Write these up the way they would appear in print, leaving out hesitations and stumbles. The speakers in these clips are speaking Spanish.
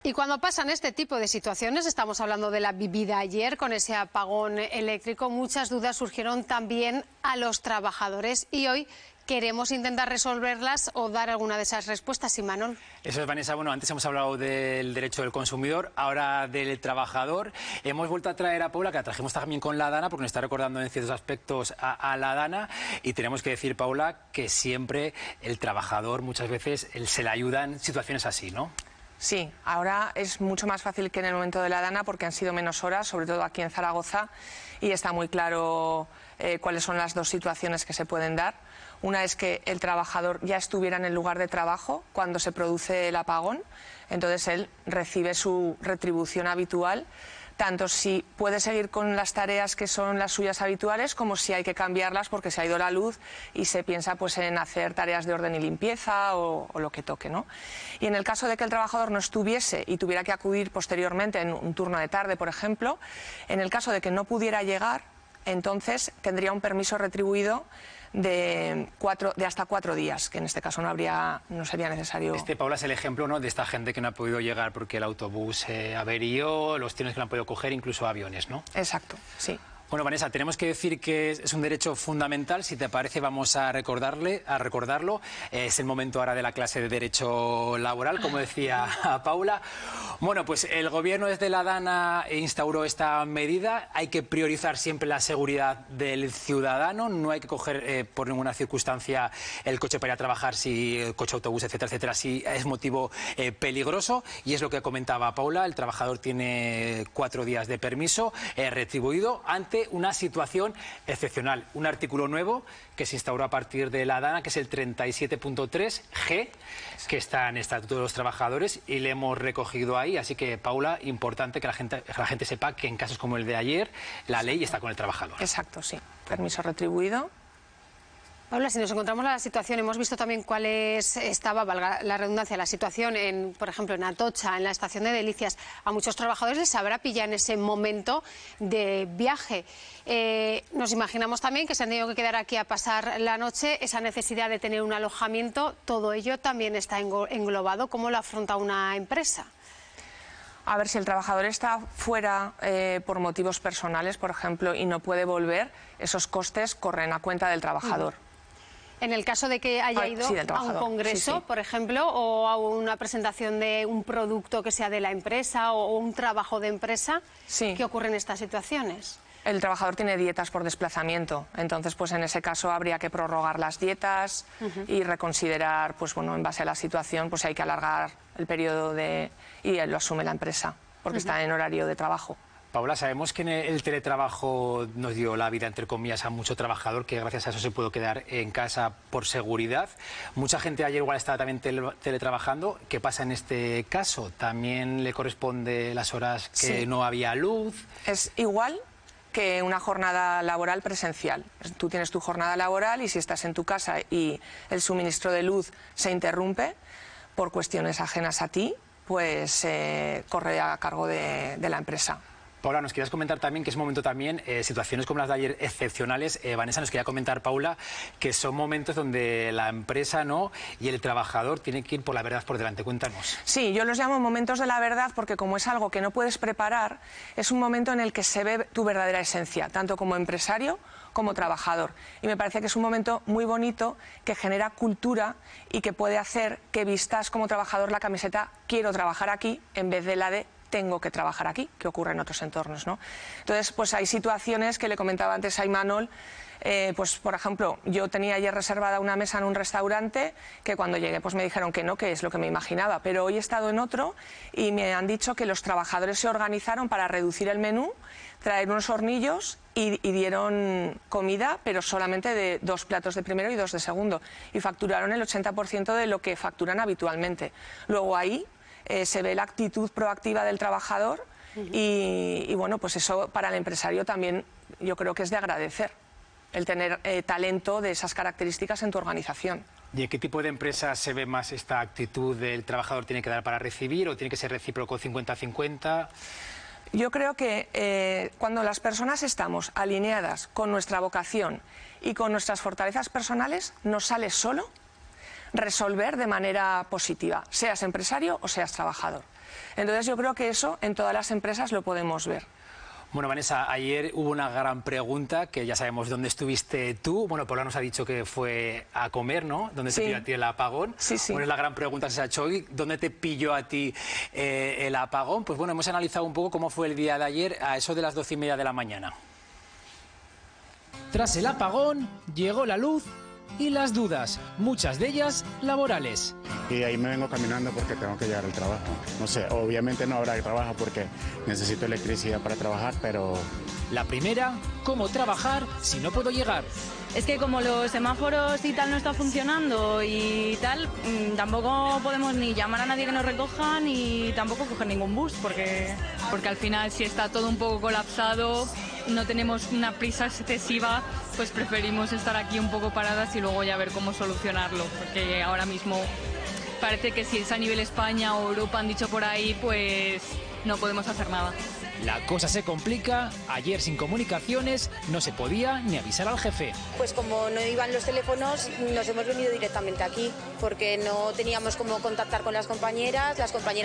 Y cuando pasan este tipo de situaciones, estamos hablando de la vivida ayer con ese apagón eléctrico, muchas dudas surgieron también a los trabajadores y hoy queremos intentar resolverlas o dar alguna de esas respuestas, Imanol. Eso es, Vanessa. Bueno, antes hemos hablado del derecho del consumidor, ahora del trabajador. Hemos vuelto a traer a Paula, que la trajimos también con la Dana, porque nos está recordando en ciertos aspectos a la Dana. Y tenemos que decir, Paula, que siempre el trabajador, muchas veces, se le ayuda en situaciones así, ¿no? Sí, ahora es mucho más fácil que en el momento de la Dana porque han sido menos horas, sobre todo aquí en Zaragoza, y está muy claro cuáles son las dos situaciones que se pueden dar. Una es que el trabajador ya estuviera en el lugar de trabajo cuando se produce el apagón, entonces él recibe su retribución habitual, tanto si puede seguir con las tareas que son las suyas habituales como si hay que cambiarlas porque se ha ido la luz y se piensa pues en hacer tareas de orden y limpieza o lo que toque, ¿no? Y en el caso de que el trabajador no estuviese y tuviera que acudir posteriormente en un turno de tarde, por ejemplo, en el caso de que no pudiera llegar, entonces tendría un permiso retribuido de hasta 4 días, que en este caso no sería necesario. Paula, es el ejemplo, ¿no?, de esta gente que no ha podido llegar porque el autobús averió, los trenes que no han podido coger, incluso aviones, ¿no? Exacto, sí. Bueno, Vanessa, tenemos que decir que es un derecho fundamental. Si te parece, vamos a recordarlo. Es el momento ahora de la clase de Derecho Laboral, como decía Paula. Bueno, pues el Gobierno desde la Dana instauró esta medida. Hay que priorizar siempre la seguridad del ciudadano. No hay que coger por ninguna circunstancia el coche para ir a trabajar, si el coche, autobús, etcétera, etcétera, si es motivo peligroso. Y es lo que comentaba Paula. El trabajador tiene 4 días de permiso retribuido ante una situación excepcional. Un artículo nuevo que se instauró a partir de la Dana, que es el 37.3G, que está en el Estatuto de los Trabajadores, y le hemos recogido ahí. Así que, Paula, importante que la gente sepa que en casos como el de ayer, la ley está con el trabajador. Exacto, sí. Permiso retribuido. Paula, si nos encontramos la situación, hemos visto también cuál estaba, valga la redundancia, la situación, por ejemplo, en Atocha, en la estación de Delicias. A muchos trabajadores les habrá pillado en ese momento de viaje. Nos imaginamos también que se han tenido que quedar aquí a pasar la noche, esa necesidad de tener un alojamiento, todo ello también está englobado. ¿Cómo lo afronta una empresa? A ver, si el trabajador está fuera por motivos personales, por ejemplo, y no puede volver, esos costes corren a cuenta del trabajador. En el caso de que haya ido a un congreso, por ejemplo, o a una presentación de un producto que sea de la empresa o un trabajo de empresa, ¿qué ocurre en estas situaciones? El trabajador tiene dietas por desplazamiento, entonces pues en ese caso habría que prorrogar las dietas y reconsiderar, pues bueno, en base a la situación, pues hay que alargar el periodo y lo asume la empresa, porque está en horario de trabajo. Paula, sabemos que el teletrabajo nos dio la vida, entre comillas, a mucho trabajador que gracias a eso se pudo quedar en casa por seguridad. Mucha gente ayer igual estaba también teletrabajando. ¿Qué pasa en este caso? ¿También le corresponde las horas que no había luz? Es igual que una jornada laboral presencial. Tú tienes tu jornada laboral y si estás en tu casa y el suministro de luz se interrumpe por cuestiones ajenas a ti, pues corre a cargo de la empresa. Paula, nos querías comentar también que es momento también, situaciones como las de ayer excepcionales. Vanessa, nos quería comentar, Paula, que son momentos donde la empresa y el trabajador tienen que ir por la verdad por delante. Cuéntanos. Sí, yo los llamo momentos de la verdad porque como es algo que no puedes preparar, es un momento en el que se ve tu verdadera esencia, tanto como empresario como trabajador. Y me parece que es un momento muy bonito que genera cultura y que puede hacer que vistas como trabajador la camiseta quiero trabajar aquí en vez de la de tengo que trabajar aquí, que ocurre en otros entornos, ¿no? Entonces, pues hay situaciones que le comentaba antes a Imanol, pues por ejemplo, yo tenía ayer reservada una mesa en un restaurante que cuando llegué pues me dijeron que no, que es lo que me imaginaba, pero hoy he estado en otro y me han dicho que los trabajadores se organizaron para reducir el menú, traer unos hornillos y dieron comida, pero solamente de 2 platos de primero y 2 de segundo, y facturaron el 80% de lo que facturan habitualmente. Luego ahí se ve la actitud proactiva del trabajador y bueno, pues eso para el empresario también yo creo que es de agradecer, el tener talento de esas características en tu organización. ¿Y en qué tipo de empresas se ve más esta actitud del trabajador tiene que dar para recibir o tiene que ser recíproco 50-50? Yo creo que cuando las personas estamos alineadas con nuestra vocación y con nuestras fortalezas personales, nos sale solo resolver de manera positiva, seas empresario o seas trabajador. Entonces yo creo que eso en todas las empresas lo podemos ver. Bueno, Vanessa, ayer hubo una gran pregunta, que ya sabemos dónde estuviste tú. Bueno, Paula nos ha dicho que fue a comer, ¿no? ¿Dónde te pilló a ti el apagón? Sí. Bueno, es la gran pregunta que se ha hecho hoy. ¿Dónde te pilló a ti el apagón? Pues bueno, hemos analizado un poco cómo fue el día de ayer a eso de las 12:30 de la mañana. Tras el apagón, llegó la luz y las dudas, muchas de ellas laborales. Y ahí me vengo caminando porque tengo que llegar al trabajo. No sé, obviamente no habrá trabajo porque necesito electricidad para trabajar, pero... La primera, ¿cómo trabajar si no puedo llegar? Es que como los semáforos y tal no están funcionando y tal, tampoco podemos ni llamar a nadie que nos recoja ni tampoco coger ningún bus, porque al final si está todo un poco colapsado, no tenemos una prisa excesiva, pues preferimos estar aquí un poco paradas y luego ya ver cómo solucionarlo, porque ahora mismo parece que si es a nivel España o Europa, han dicho por ahí, pues no podemos hacer nada. La cosa se complica, ayer sin comunicaciones no se podía ni avisar al jefe. Pues como no iban los teléfonos, nos hemos venido directamente aquí, porque no teníamos cómo contactar con las compañeras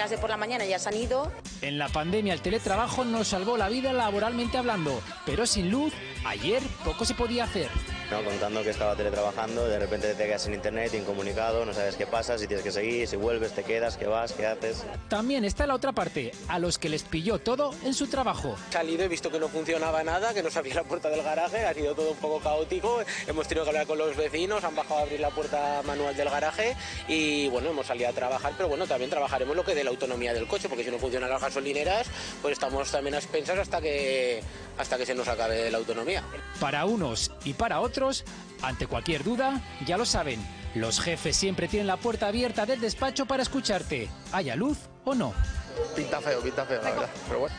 de por la mañana ya se han ido. En la pandemia el teletrabajo nos salvó la vida laboralmente hablando, pero sin luz, ayer poco se podía hacer. No, contando que estaba teletrabajando, de repente te quedas sin internet, incomunicado, no sabes qué pasa, si tienes que seguir, si vuelves, te quedas, qué vas, qué haces. También está la otra parte, a los que les pilló todo en su trabajo. He salido, he visto que no funcionaba nada, que no se abría la puerta del garaje, ha sido todo un poco caótico, hemos tenido que hablar con los vecinos, han bajado a abrir la puerta manual del garaje y bueno, hemos salido a trabajar, pero bueno, también trabajaremos lo que dé la autonomía del coche, porque si no funcionan las gasolineras, pues estamos también a expensas hasta que se nos acabe la autonomía. Para unos y para otros, ante cualquier duda, ya lo saben, los jefes siempre tienen la puerta abierta del despacho para escucharte, haya luz o no. Pinta feo, la verdad, pero bueno.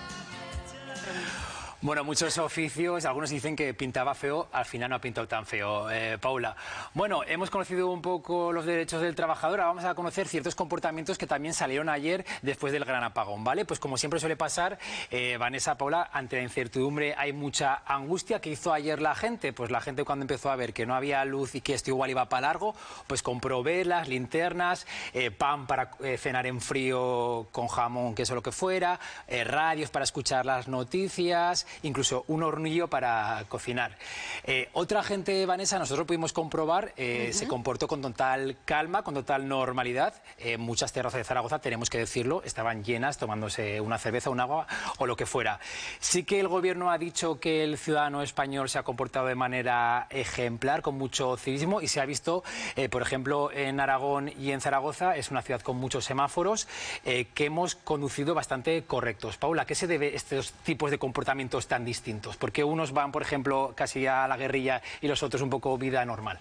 Bueno, muchos oficios, algunos dicen que pintaba feo, al final no ha pintado tan feo, Paula. Bueno, hemos conocido un poco los derechos del trabajador, ahora vamos a conocer ciertos comportamientos que también salieron ayer después del gran apagón, ¿vale? Pues como siempre suele pasar, Vanessa, Paula, ante la incertidumbre hay mucha angustia. ¿Qué hizo ayer la gente? Pues la gente cuando empezó a ver que no había luz y que esto igual iba para largo, pues compró velas, linternas, pan para cenar en frío con jamón, queso, lo que fuera, radios para escuchar las noticias, incluso un hornillo para cocinar. Otra gente, Vanessa, nosotros pudimos comprobar, se comportó con total calma, con total normalidad. Muchas terrazas de Zaragoza, tenemos que decirlo, estaban llenas tomándose una cerveza, un agua o lo que fuera. Sí que el gobierno ha dicho que el ciudadano español se ha comportado de manera ejemplar, con mucho civismo, y se ha visto, por ejemplo, en Aragón y en Zaragoza, es una ciudad con muchos semáforos, que hemos conducido bastante correctos. Paula, ¿a qué se debe estos tipos de comportamientos tan distintos? Porque unos van, por ejemplo, casi a la guerrilla y los otros un poco vida normal.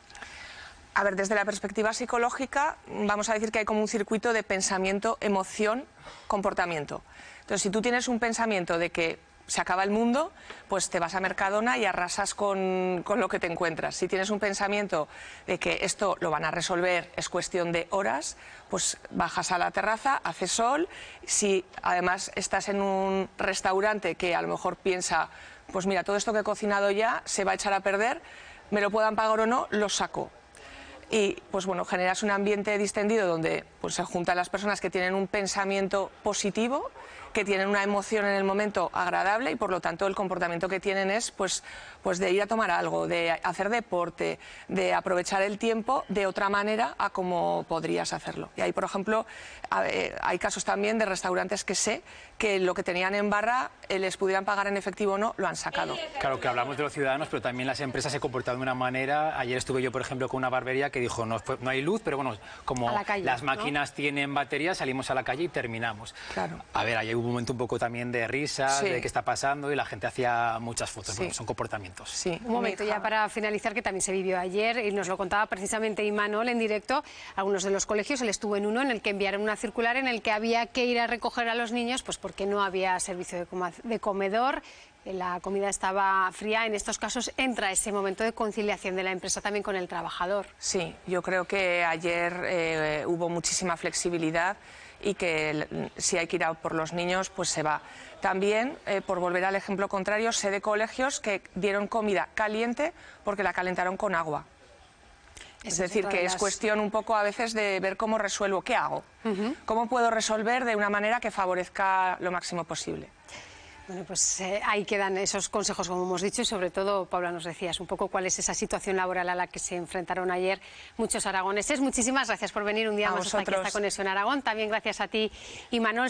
A ver, desde la perspectiva psicológica, vamos a decir que hay como un circuito de pensamiento, emoción, comportamiento. Entonces, si tú tienes un pensamiento de que se acaba el mundo, pues te vas a Mercadona y arrasas con lo que te encuentras. Si tienes un pensamiento de que esto lo van a resolver, es cuestión de horas, pues bajas a la terraza, hace sol. Si además estás en un restaurante que a lo mejor piensa, pues mira, todo esto que he cocinado ya se va a echar a perder, me lo puedan pagar o no, lo saco. Y pues bueno, generas un ambiente distendido donde pues se juntan las personas que tienen un pensamiento positivo, que tienen una emoción en el momento agradable y por lo tanto el comportamiento que tienen es pues de ir a tomar algo, de hacer deporte, de aprovechar el tiempo de otra manera a como podrías hacerlo. Y ahí, por ejemplo, hay casos también de restaurantes que sé que lo que tenían en barra les pudieran pagar en efectivo o no, lo han sacado. Claro que hablamos de los ciudadanos, pero también las empresas se comportan de una manera. Ayer estuve yo, por ejemplo, con una barbería que dijo, no hay luz, pero bueno, como calle, las máquinas tienen batería, salimos a la calle y terminamos. Claro. A ver, ahí hubo un momento un poco también de risa, Sí. de qué está pasando y la gente hacía muchas fotos. Sí. Bueno, son comportamientos. Sí. Un momento ya para finalizar, que también se vivió ayer y nos lo contaba precisamente Imanol en directo. Algunos de los colegios, él estuvo en uno en el que enviaron una circular en el que había que ir a recoger a los niños, pues porque no había servicio de comedor, la comida estaba fría. En estos casos entra ese momento de conciliación de la empresa también con el trabajador. Sí, yo creo que ayer hubo muchísima flexibilidad y que si hay que ir a por los niños, pues se va. También, por volver al ejemplo contrario, sé de colegios que dieron comida caliente porque la calentaron con agua. Es decir, que es cuestión un poco a veces de ver cómo resuelvo, qué hago, cómo puedo resolver de una manera que favorezca lo máximo posible. Bueno, pues ahí quedan esos consejos, como hemos dicho, y sobre todo, Paula, nos decías un poco cuál es esa situación laboral a la que se enfrentaron ayer muchos aragoneses. Muchísimas gracias por venir un día más hasta aquí, esta Conexión Aragón. También gracias a ti, Imanol.